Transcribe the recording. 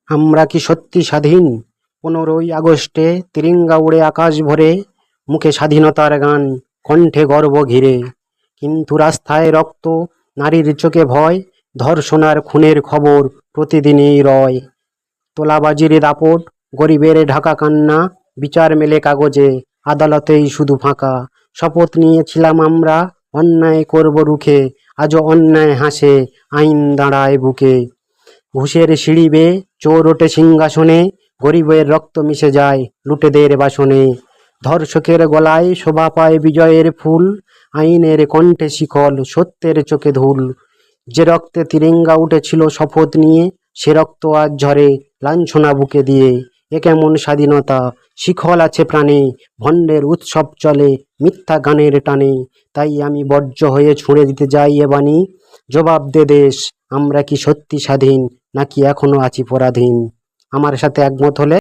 আমরা কি সত্যি স্বাধীন? 15ই আগস্টে তিরঙ্গা উড়ে আকাশ ভরে, মুখে স্বাধীনতার গান, কণ্ঠে গর্ব ঘিরে। কিন্তু রাস্তায় রক্ত, নারীর চোখে ভয়, ধর্ষণ আর খুনের খবর প্রতিদিনই রয়। তোলাবাজির দাপট, গরিবের ঢাকা কান্না, বিচার মেলে কাগজে, আদালতেই শুধু ফাঁকা। শপথ নিয়েছিলাম আমরা, অন্যায় করব রুখে, আজও অন্যায় হাসে, আইন দাঁড়ায় বুকে। ঘুষের সিঁড়ি বেয়ে চোর ওঠে সিংহাসনে, গরিবের রক্ত মিশে যায় লুটেদের বাসনে। ধর্ষকের গলায় শোভা পায় বিজয়ের ফুল, আইনের কণ্ঠে শিকল, সত্যের চোখে ধুল। যে রক্তে তিরঙ্গা উঠেছিল শপথ নিয়ে, সে রক্ত আজ ঝরে লাঞ্ছনা বুকে দিয়ে। এ কেমন স্বাধীনতা, শিকল আছে প্রাণে, ভণ্ডের উৎসব চলে মিথ্যা গানের টানে। তাই আমি বর্জ্য হয়ে ছুঁড়ে দিতে যাই এ বাণী, জবাব দে দেশ, আমরা কি সত্যি স্বাধীন নাকি এখনো আছি পরাধীন? আমার সাথে একমত হলে